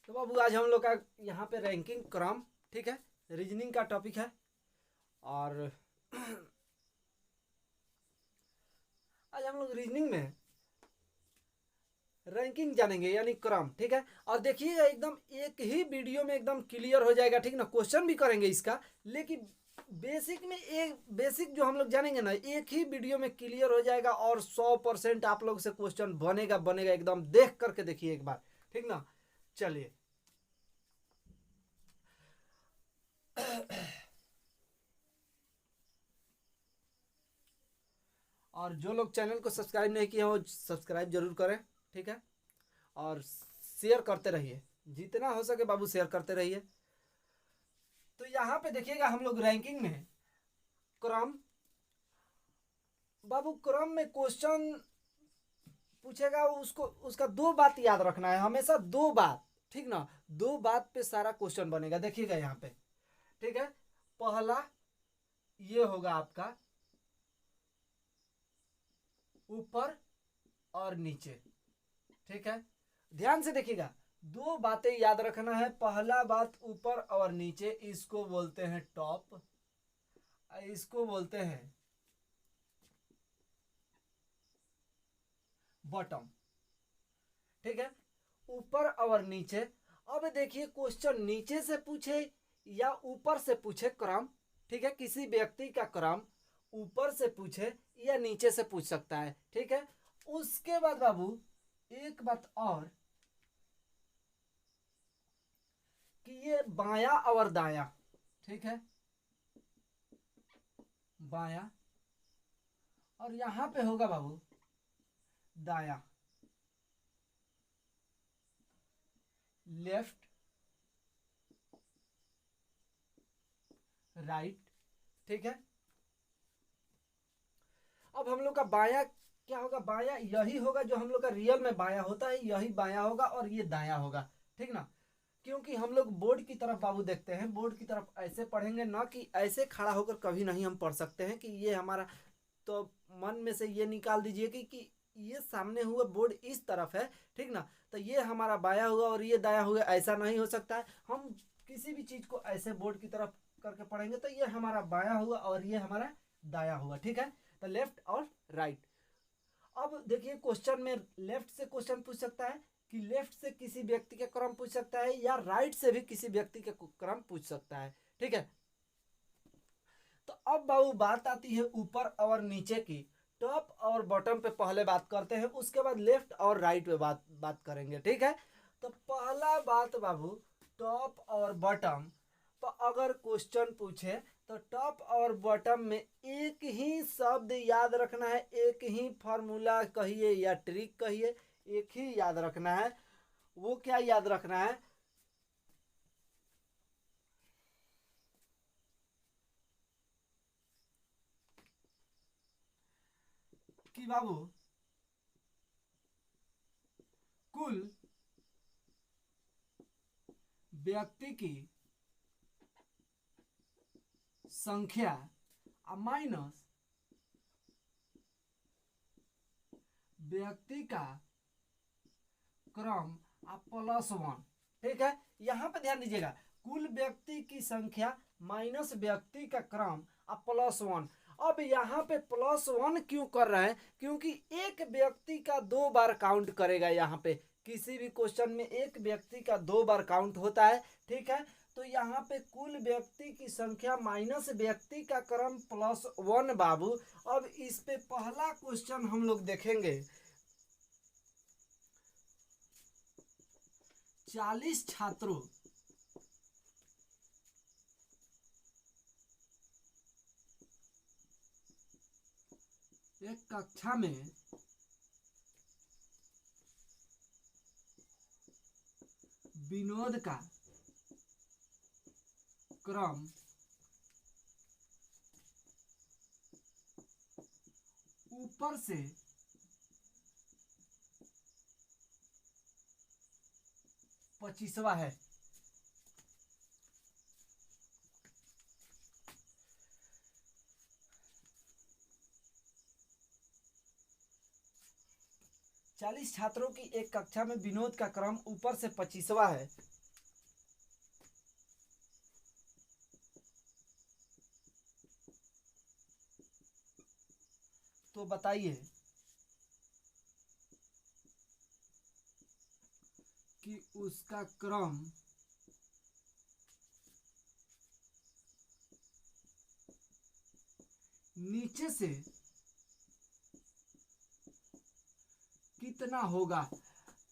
तो बाबू आज हम लोग का यहाँ पे रैंकिंग क्रम, ठीक है, रीजनिंग का टॉपिक है। और आज हम लोग रीजनिंग में रैंकिंग जानेंगे यानी क्रम, ठीक है। और देखिएगा एकदम एक ही वीडियो में एकदम क्लियर हो जाएगा, ठीक ना। क्वेश्चन भी करेंगे इसका, लेकिन बेसिक में एक बेसिक जो हम लोग जानेंगे ना, एक ही वीडियो में क्लियर हो जाएगा। और 100% आप लोग से क्वेश्चन बनेगा बनेगा, एकदम देख करके देखिए एक बार, ठीक ना। चलिए और जो लोग चैनल को सब्सक्राइब नहीं किए हैं वो सब्सक्राइब जरूर करें, ठीक है। और शेयर करते रहिए, जितना हो सके बाबू शेयर करते रहिए। तो यहाँ पे देखिएगा हम लोग रैंकिंग में क्रम, बाबू क्रम में क्वेश्चन पूछेगा, उसको उसका दो बात याद रखना है हमेशा, दो बात, ठीक ना। दो बात पे सारा क्वेश्चन बनेगा, देखिएगा यहाँ पे, ठीक है। पहला ये होगा आपका ऊपर और नीचे, ठीक है। ध्यान से देखिएगा, दो बातें याद रखना है। पहला बात ऊपर और नीचे, इसको बोलते हैं टॉप, इसको बोलते हैं बॉटम, ठीक है। ऊपर और नीचे। अब देखिए क्वेश्चन नीचे से पूछे या ऊपर से पूछे क्रम, ठीक है। किसी व्यक्ति का क्रम ऊपर से पूछे या नीचे से पूछ सकता है, ठीक है। उसके बाद बाबू एक बात और, कि ये बाया और दाया, ठीक है, बाया। और यहां पे होगा बाबू दाया, लेफ्ट, राइट, ठीक है। अब हम लोग का बाया क्या होगा, बाया यही होगा जो हम लोग का रियल में बाया होता है, यही बाया होगा और ये दाया होगा, ठीक ना। क्योंकि हम लोग बोर्ड की तरफ बाबू देखते हैं, बोर्ड की तरफ ऐसे पढ़ेंगे ना, कि ऐसे खड़ा होकर कभी नहीं हम पढ़ सकते हैं कि ये हमारा। तो मन में से ये निकाल दीजिए कि ये सामने हुआ बोर्ड इस तरफ है, ठीक ना। तो ये हमारा बाया हुआ और ये दाया हुआ, ऐसा नहीं हो सकता है। हम किसी भी चीज को ऐसे बोर्ड की तरफ करके पढ़ेंगे तो ये हमारा बाया हुआ और ये हमारा दाया हुआ, ठीक है। तो लेफ्ट और राइट। अब देखिए क्वेश्चन में लेफ्ट से क्वेश्चन पूछ सकता है, कि लेफ्ट से किसी व्यक्ति का क्रम पूछ सकता है, या राइट से भी किसी व्यक्ति का क्रम पूछ सकता है, ठीक है। तो अब बाबू बात आती है ऊपर और नीचे की। टॉप और बॉटम पे पहले बात करते हैं, उसके बाद लेफ्ट और राइट पे बात करेंगे, ठीक है। तो पहला बात बाबू, टॉप और बॉटम। तो अगर क्वेश्चन पूछे तो टॉप और बॉटम में एक ही शब्द याद रखना है, एक ही फॉर्मूला कहिए या ट्रिक कहिए, एक ही याद रखना है। वो क्या याद रखना है, कि बाबू कुल व्यक्ति की संख्या माइनस व्यक्ति का क्रम प्लस वन, ठीक है। यहां पे ध्यान दीजिएगा, कुल व्यक्ति की संख्या माइनस व्यक्ति का क्रम प्लस वन। अब यहाँ पे प्लस वन क्यों कर रहे हैं, क्योंकि एक व्यक्ति का दो बार काउंट करेगा। यहाँ पे किसी भी क्वेश्चन में एक व्यक्ति का दो बार काउंट होता है, ठीक है। तो यहाँ पे कुल व्यक्ति की संख्या माइनस व्यक्ति का क्रम प्लस वन बाबू। अब इस पे पहला क्वेश्चन हम लोग देखेंगे। 40 छात्रों एक कक्षा में विनोद का क्रम ऊपर से 25वां है। 40 छात्रों की एक कक्षा में विनोद का क्रम ऊपर से 25वां है। तो बताइए कि उसका क्रम नीचे से कितना होगा।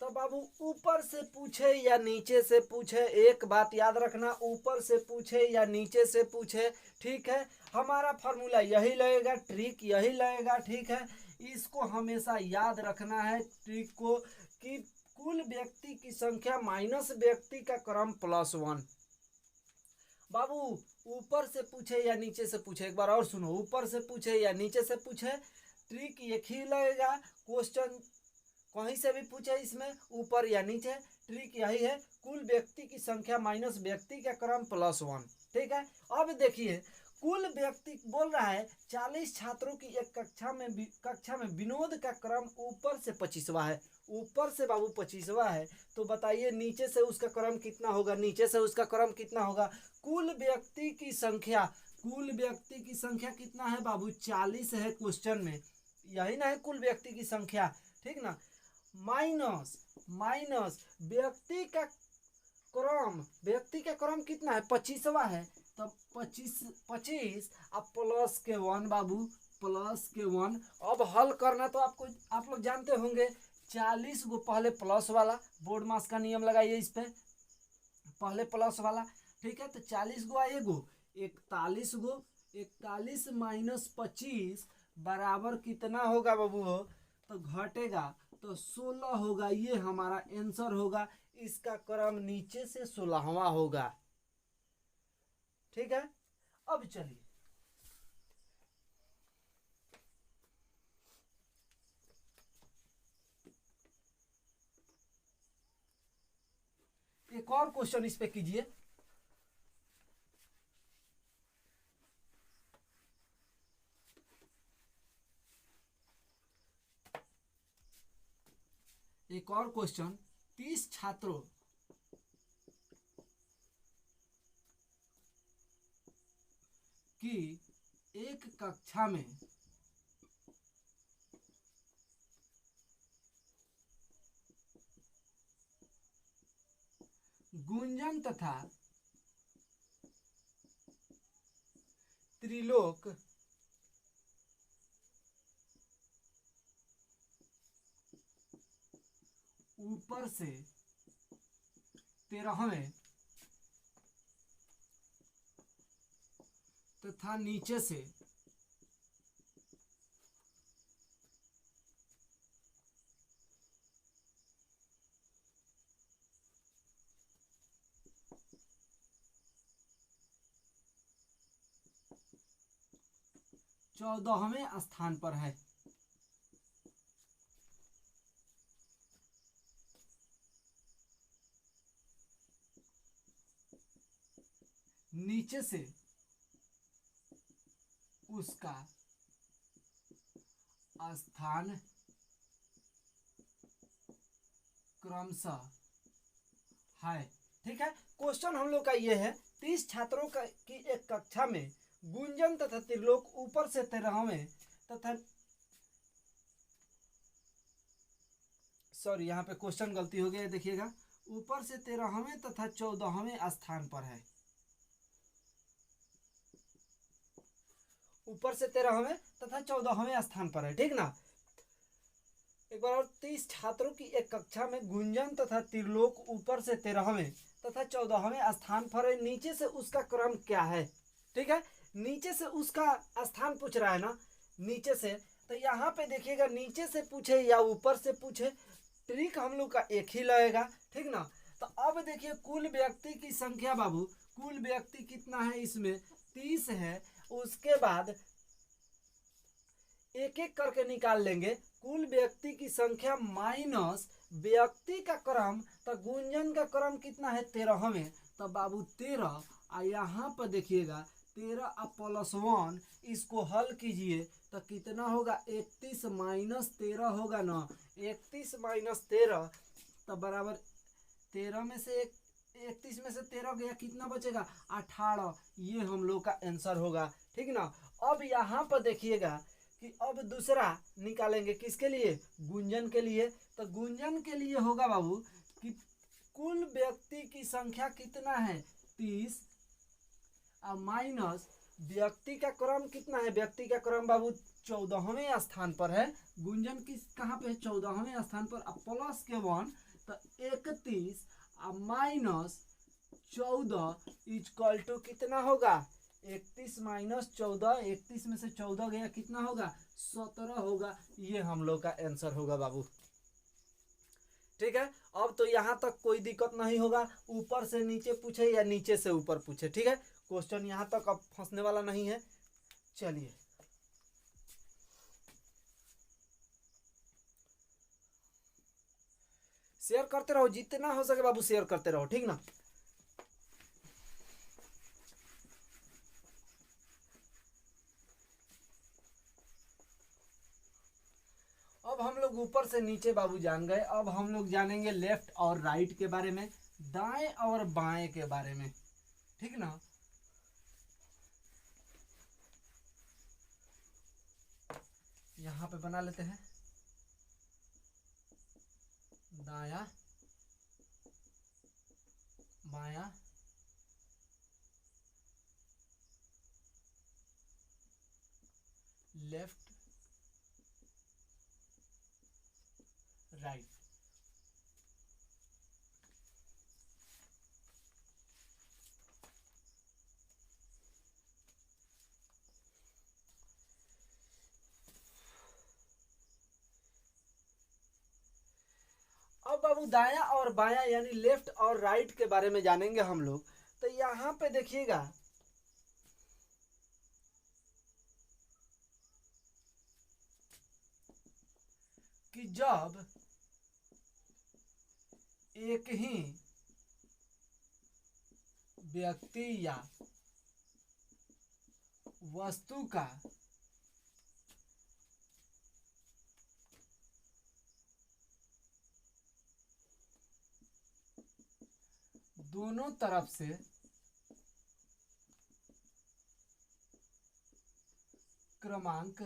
तो बाबू ऊपर से पूछे या नीचे से पूछे, एक बात याद रखना, ऊपर से पूछे या नीचे से पूछे, ठीक है, हमारा फॉर्मूला यही लगेगा, ट्रिक यही लगेगा, ठीक है। इसको हमेशा याद रखना है ट्रिक को, कि कुल व्यक्ति की संख्या माइनस व्यक्ति का क्रम प्लस 1। बाबू ऊपर से पूछे या नीचे से पूछे, एक बार और सुनो, ऊपर से पूछे या नीचे से पूछे, ट्रिक एक ही लगेगा। क्वेश्चन कहीं से भी पूछे इसमें, ऊपर या नीचे, ट्रिक यही है, कुल व्यक्ति की संख्या माइनस व्यक्ति का क्रम प्लस 1, ठीक है। अब देखिए कुल व्यक्ति बोल रहा है 40 छात्रों की एक कक्षा में विनोद का क्रम ऊपर से 25वां है। ऊपर से बाबू 25वां है, तो बताइए नीचे से उसका क्रम कितना होगा। नीचे से उसका क्रम कितना होगा, कुल व्यक्ति की संख्या, कुल व्यक्ति की संख्या कितना है बाबू, 40 है क्वेश्चन में, यही ना है कुल व्यक्ति की संख्या, ठीक ना, माइनस माइनस व्यक्ति का क्रम, व्यक्ति का क्रम कितना है, 25वां है, तो 25 अब प्लस के 1 बाबू, प्लस के 1। अब हल करना तो आपको, आप लोग जानते होंगे, 40 गो पहले प्लस वाला, बोर्ड मास का नियम लगाइए इस पे, पहले प्लस वाला, ठीक है। तो 40 गो आएगो 41 गो, 41 माइनस 25 बराबर कितना होगा बाबू हो, तो घटेगा तो 16 होगा। ये हमारा आंसर होगा, इसका क्रम नीचे से 16वां होगा, ठीक है। अब चलिए एक और क्वेश्चन इस पे कीजिए। एक और क्वेश्चन, 30 छात्रों की एक कक्षा में गुंजन तथा त्रिलोक ऊपर से 13वें तथा नीचे से 14वें स्थान पर है। नीचे से उसका स्थान क्रमशः है, ठीक है। क्वेश्चन हम लोग का ये है, 30 छात्रों की एक कक्षा में गुंजन तथा त्रिलोक ऊपर से 13वें तथा, सॉरी यहाँ पे क्वेश्चन गलती हो गई, देखिएगा, ऊपर से 13वें तथा 14वें स्थान पर है, ऊपर से 13वें तथा 14वें स्थान पर है, ठीक ना। एक बार और, 30 छात्रों की एक कक्षा में गुंजन तथा त्रिलोक ऊपर से 13वें तथा 14वें स्थान पर है, नीचे से उसका क्रम क्या है, ठीक है। नीचे से उसका स्थान पूछ रहा है ना, नीचे से, तो यहाँ पे देखिएगा नीचे से पूछे या ऊपर से पूछे, ट्रिक हम लोग का एक ही लगेगा, ठीक ना। तो अब देखिए कुल व्यक्ति की संख्या बाबू, कुल व्यक्ति कितना है इसमें, 30 है, उसके बाद एक एक करके निकाल लेंगे, कुल व्यक्ति की संख्या माइनस व्यक्ति का क्रम, तो गुंजन का क्रम कितना है, 13वें, तो बाबू 13, और यहाँ पर देखिएगा 13 प्लस 1, इसको हल कीजिए तो कितना होगा 31 माइनस 13 होगा ना, 31 माइनस 13 तो बराबर 13 में से 31 में से 13 गया, कितना बचेगा 18। ये हम लोग का आंसर होगा, ठीक ना। अब यहाँ पर देखिएगा कि अब दूसरा निकालेंगे किसके लिए, गुंजन के लिए। तो गुंजन के लिए होगा बाबू कि कुल व्यक्ति की संख्या कितना है 30 और माइनस व्यक्ति का क्रम कितना है, व्यक्ति का क्रम बाबू 14वें स्थान पर है, गुंजन किस कहाँ पे है 14वें स्थान पर। अब प्लस के 1 तो 31 और माइनस 14 इक्वल टू कितना होगा 31 माइनस 14, 31 में से 14 गया कितना होगा 17 होगा। ये हम लोग का आंसर होगा बाबू, ठीक है। अब तो यहाँ तक कोई दिक्कत नहीं होगा, ऊपर से नीचे पूछे या नीचे से ऊपर पूछे, ठीक है। क्वेश्चन यहाँ तक अब फंसने वाला नहीं है। चलिए शेयर करते रहो, जितना हो सके बाबू शेयर करते रहो, ठीक ना। अब हम लोग ऊपर से नीचे बाबू जान गए, अब हम लोग जानेंगे लेफ्ट और राइट के बारे में, दाएं और बाएं के बारे में, ठीक ना। यहाँ पे बना लेते हैं दाया बाया लेफ्ट राइट। अब बाबू दाया और बाया यानी लेफ्ट और राइट के बारे में जानेंगे हम लोग। तो यहाँ पे देखिएगा कि जब एक ही व्यक्ति या वस्तु का दोनों तरफ से क्रमांक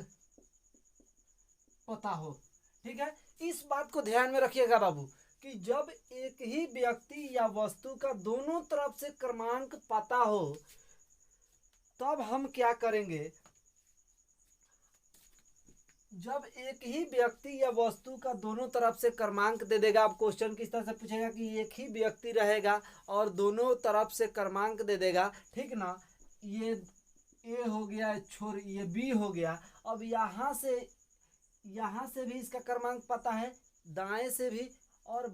पता हो, ठीक है। इस बात को ध्यान में रखिएगा बाबू कि जब एक ही व्यक्ति या वस्तु का दोनों तरफ से क्रमांक पता हो तब हम क्या करेंगे, जब एक ही व्यक्ति या वस्तु का दोनों तरफ से क्रमांक दे देगा। अब क्वेश्चन किस तरह से पूछेगा कि एक ही व्यक्ति रहेगा और दोनों तरफ से क्रमांक दे देगा, ठीक ना। ये ए हो गया, छोड़ ये बी हो गया। अब यहाँ से भी इसका क्रमांक पता है, दाएं से भी और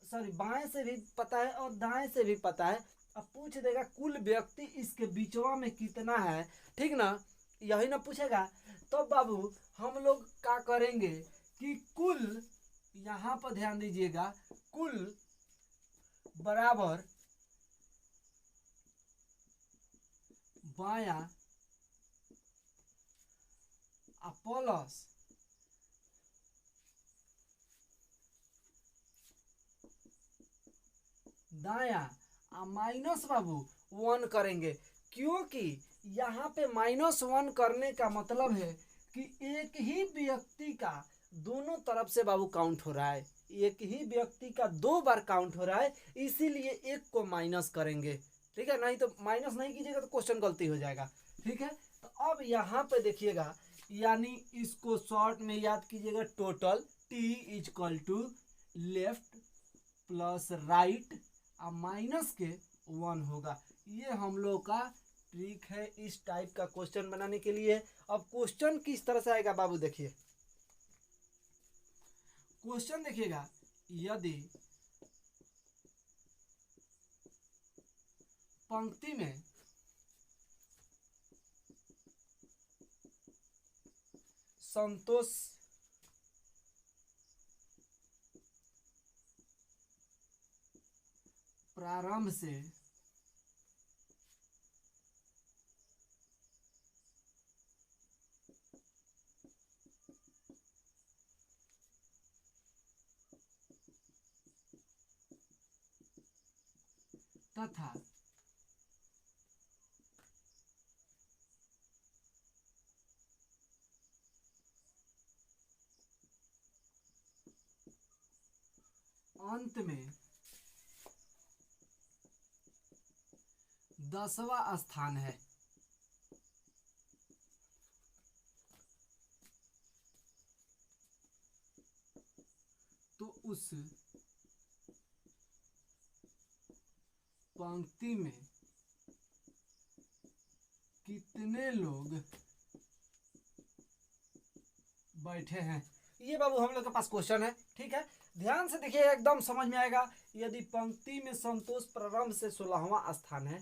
सॉरी बाएं से भी पता है और दाएं से भी पता है। अब पूछ देगा कुल व्यक्ति इसके बीचवा में कितना है, ठीक ना, यही ना पूछेगा। तो बाबू हम लोग क्या करेंगे कि कुल, यहाँ पर ध्यान दीजिएगा, कुल बराबर बाया प्लस दाया माइनस बाबू 1 करेंगे, क्योंकि यहाँ पे -1 करने का मतलब है कि एक ही व्यक्ति का दोनों तरफ से बाबू काउंट हो रहा है, एक ही व्यक्ति का 2 बार काउंट हो रहा है, इसीलिए एक को माइनस करेंगे, ठीक है। नहीं तो माइनस नहीं कीजिएगा तो क्वेश्चन गलती हो जाएगा, ठीक है। तो अब यहाँ पे देखिएगा, यानी इसको शॉर्ट में याद कीजिएगा, total T equal to left plus right और माइनस के 1 होगा। ये हम लोग का ट्रिक है इस टाइप का क्वेश्चन बनाने के लिए। अब क्वेश्चन किस तरह से आएगा बाबू, देखिए क्वेश्चन देखिएगा, यदि पंक्ति में संतोष प्रारंभ से तथा अंत में 10वां स्थान है। तो उस पंक्ति में कितने लोग बैठे हैं? ये बाबू हम लोग के पास क्वेश्चन है। ठीक है, ध्यान से देखिए, एकदम समझ में आएगा। यदि पंक्ति में संतोष प्रारंभ से 16वां स्थान है,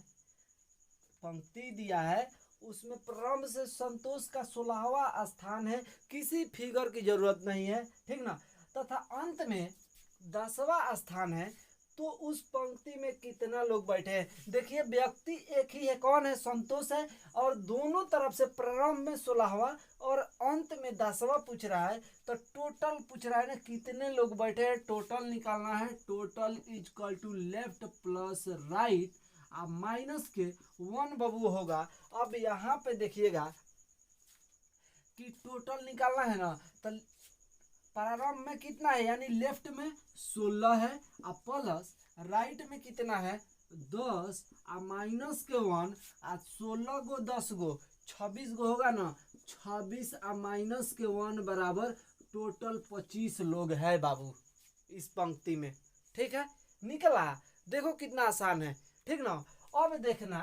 पंक्ति दिया है उसमें प्रारंभ से संतोष का 16वां स्थान है, किसी फिगर की जरूरत नहीं है, ठीक ना, तथा अंत में 10वां स्थान है, तो उस पंक्ति में कितना लोग बैठे हैं? देखिए व्यक्ति एक ही है, कौन है? संतोष है, और दोनों तरफ से प्रारंभ में 16वां और अंत में 10वां पूछ रहा है, तो टोटल पूछ रहा है ना, कितने लोग बैठे हैं, टोटल निकालना है। Total is equal to left plus right, अब माइनस के 1 बबू होगा। अब यहाँ पे देखिएगा कि टोटल निकालना है ना, तो प्रारंभ में कितना है, यानी लेफ्ट में 16 है, और प्लस राइट में कितना है 10, और माइनस के 1, और 16 गो 10 गो 26 गो होगा ना, 26 और माइनस के 1 बराबर टोटल 25 लोग है बाबू इस पंक्ति में। ठीक है, निकला। देखो कितना आसान है, ठीक ना। अब देखना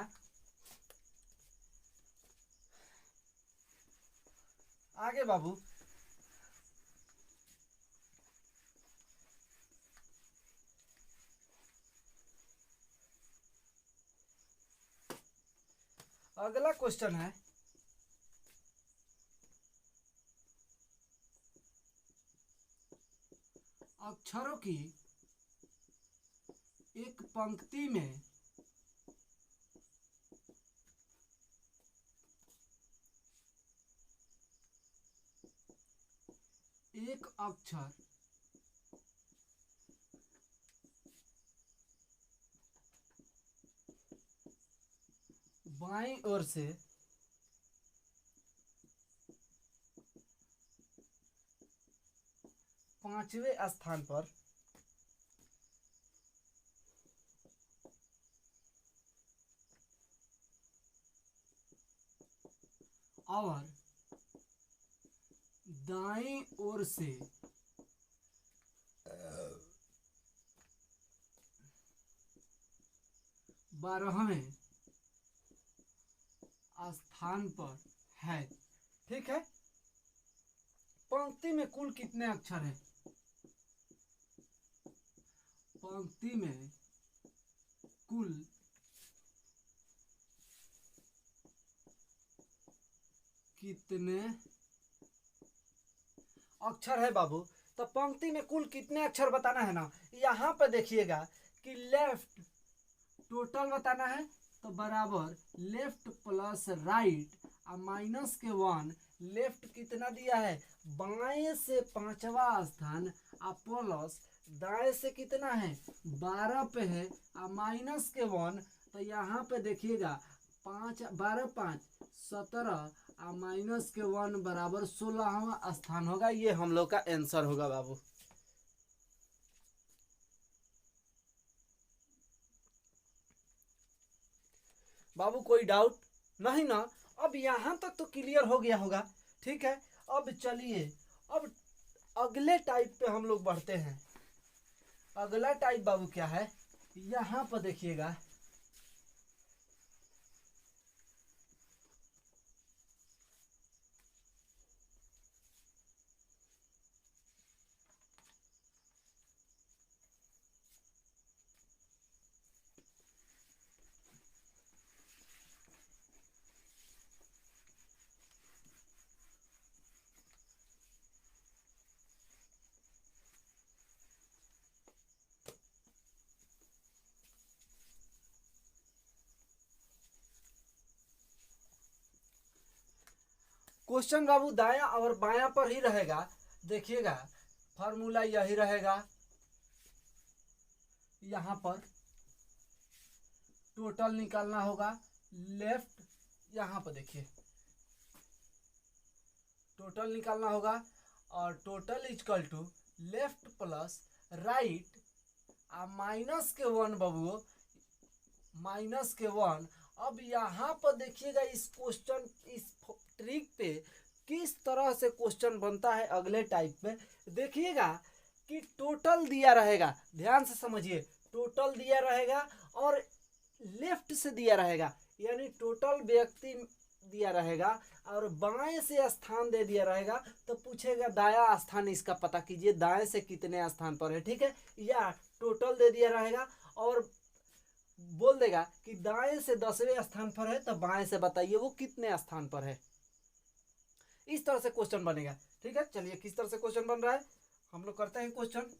आगे बाबू, अगला क्वेश्चन है अक्षरों की एक पंक्ति में एक अक्षर बाईं ओर से पांचवें स्थान पर और दाईं ओर से 12वें स्थान पर है। ठीक है, पंक्ति में कुल कितने अक्षर हैं? पंक्ति में कुल कितने अक्षर है बाबू? तो पंक्ति में कुल कितने अक्षर बताना है ना। यहाँ पे देखिएगा कि लेफ्ट टोटल बताना है, तो बराबर लेफ्ट प्लस राइट और माइनस के 1, लेफ्ट कितना दिया है, बाएं से 5वां स्थान, और प्लस दाएं से कितना है 12 पे है, और माइनस के 1, तो यहाँ पे देखिएगा 5 12 5 17 और माइनस के 1 बराबर 16वां स्थान होगा। ये हम लोग का आंसर होगा बाबू। बाबू कोई डाउट नहीं ना? अब यहाँ तक तो क्लियर हो गया होगा। ठीक है, अब चलिए अब अगले टाइप पे हम लोग बढ़ते हैं। अगला टाइप बाबू क्या है, यहाँ पर देखिएगा क्वेश्चन बाबू दाया और बायां पर ही रहेगा। देखिएगा फॉर्मूला यही रहेगा यहाँ पर, टोटल निकालना होगा। लेफ्ट, यहाँ पर देखिए टोटल निकालना होगा, और total is equal to left plus right आ माइनस के वन बबुओ, माइनस के वन। अब यहाँ पर देखिएगा इस क्वेश्चन, इस ट्रिक पे किस तरह से क्वेश्चन बनता है अगले टाइप में देखिएगा कि टोटल दिया रहेगा, ध्यान से समझिए, टोटल दिया रहेगा और लेफ्ट से दिया रहेगा, यानी टोटल व्यक्ति दिया रहेगा और बाएं से स्थान दे दिया रहेगा, तो पूछेगा दायां स्थान इसका पता कीजिए, दाएं से कितने स्थान पर है, ठीक है। या टोटल दे दिया रहेगा और बोल देगा कि दाएं से 10वें स्थान पर है, तो बाएं से बताइए वो कितने स्थान पर है। इस तरह से क्वेश्चन बनेगा, ठीक है। चलिए किस तरह से क्वेश्चन बन रहा है हम लोग करते हैं क्वेश्चन।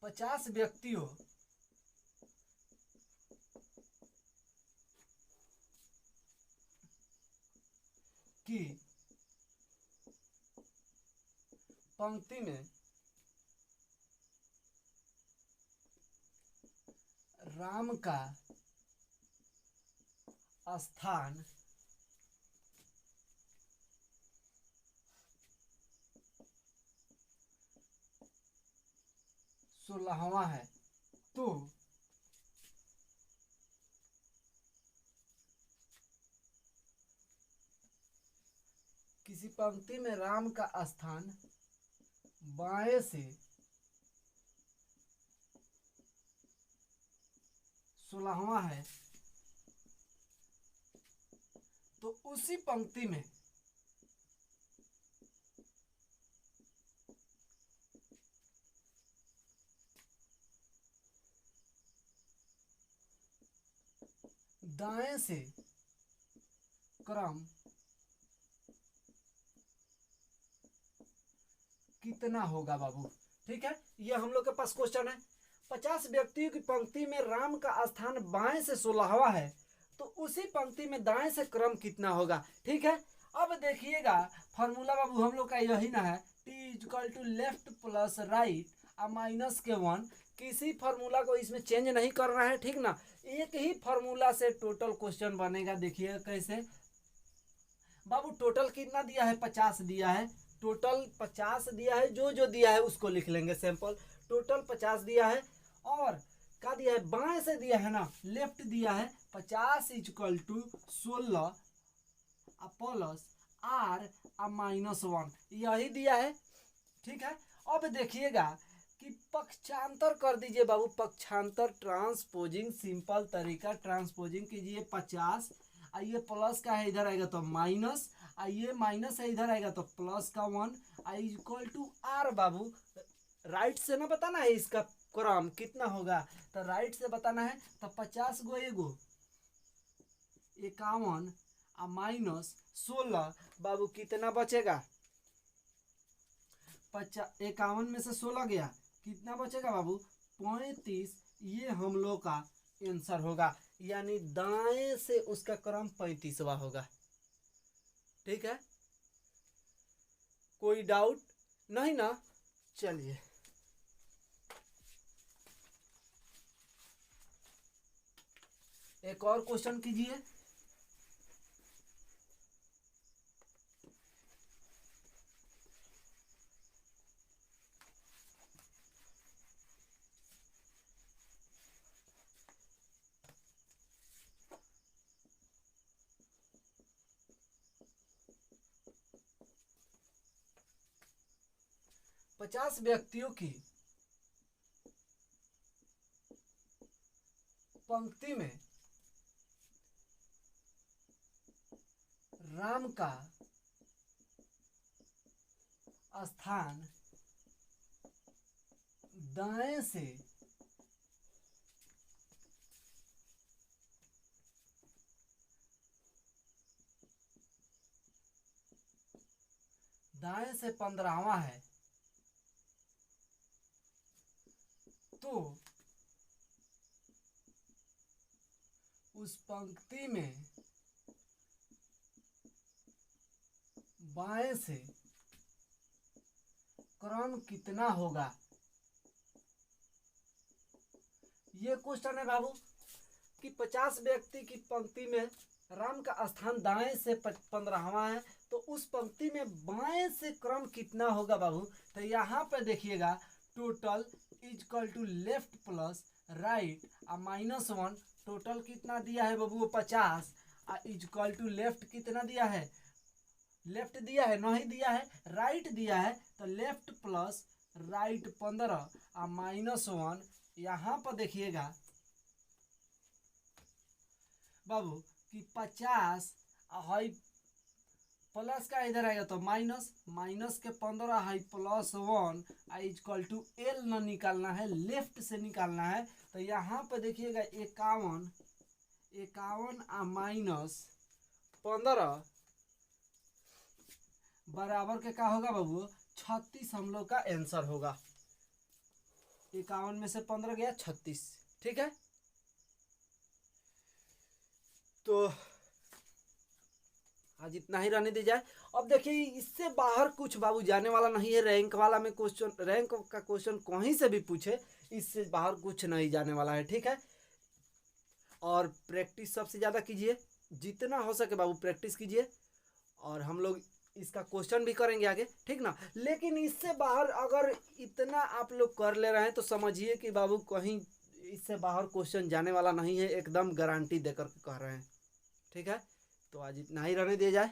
50 व्यक्तियों की पंक्ति में राम का स्थान 16वां है, तो किसी पंक्ति में राम का स्थान बाएं से 16वां है, तो उसी पंक्ति में दाएं से क्रम कितना होगा बाबू, ठीक है। ये हम लोग के पास क्वेश्चन है। 50 व्यक्तियों की पंक्ति में राम का स्थान बाएं से 16वां है, तो उसी पंक्ति में दाएं से क्रम कितना होगा, ठीक है। अब देखिएगा फॉर्मूला बाबू हम लोग का यही ना है, T equal to left plus right आ माइनस के वन। किसी फॉर्मूला को इसमें चेंज नहीं करना है, ठीक ना। एक ही फॉर्मूला से टोटल क्वेश्चन बनेगा। देखिएगा कैसे बाबू, टोटल कितना दिया है, 50 दिया है, टोटल 50 दिया है, जो जो दिया है उसको लिख लेंगे सिंपल। टोटल 50 दिया है और क्या दिया है, बाएं से दिया है ना, लेफ्ट दिया है 50 equal to 16 plus R minus 1, यही दिया है, ठीक है। अब देखिएगा कि पक्षांतर कर दीजिए बाबू, पक्षांतर ट्रांसपोजिंग, सिंपल तरीका, ट्रांसपोजिंग कीजिए 50, आइए प्लस का है इधर आएगा तो माइनस, आइए माइनस है इधर आएगा तो प्लस का 1 इक्वल टू आर। बाबू राइट से ना बताना है इसका क्रम कितना होगा, तो राइट से बताना है, तो 50 गो एगो 51 माइनस 16 बाबू कितना बचेगा, 51 में से 16 गया, कितना बचेगा बाबू 35। ये हम लोग का आंसर होगा, यानी दाएं से उसका क्रम 35वां होगा, ठीक है। कोई डाउट नहीं ना। चलिए एक और क्वेश्चन कीजिए। पचास व्यक्तियों की पंक्ति में राम का स्थान दाएं से दाएं से 15वां है, तो उस पंक्ति में बाएं से क्रम कितना होगा, ये क्वेश्चन है बाबू कि 50 व्यक्ति की पंक्ति में राम का स्थान दाएं से 15वां है, तो उस पंक्ति में बाएं से क्रम कितना होगा बाबू। तो यहाँ पे देखिएगा total is equal to left plus right -1, total कितना दिया है बाबू 50 इजकल टू लेफ्ट कितना दिया है, लेफ्ट दिया है नहीं दिया है, राइट दिया है, तो लेफ्ट प्लस राइट 15 -1। यहाँ पर देखिएगा बाबू कि 50 हाई प्लस का इधर आएगा तो माइनस के 15 हाई +1 इजकल टू एल न निकालना है, लेफ्ट से निकालना है। तो यहाँ पे देखिएगा 51 -15 बराबर के क्या होगा बाबू 36 हम लोग का आंसर होगा। 51 में से 15 गया 36, ठीक है। तो आज इतना ही रहने दी जाए। अब देखिए इससे बाहर कुछ बाबू जाने वाला नहीं है, रैंक वाला में क्वेश्चन, रैंक का क्वेश्चन कहीं से भी पूछे इससे बाहर कुछ नहीं जाने वाला है, ठीक है। और प्रैक्टिस सबसे ज़्यादा कीजिए, जितना हो सके बाबू प्रैक्टिस कीजिए, और हम लोग इसका क्वेश्चन भी करेंगे आगे, ठीक ना। लेकिन इससे बाहर अगर इतना आप लोग कर ले रहे हैं तो समझिए कि बाबू कहीं इससे बाहर क्वेश्चन जाने वाला नहीं है, एकदम गारंटी देकर कह रहे हैं, ठीक है। तो आज इतना ही रहने दिया जाए।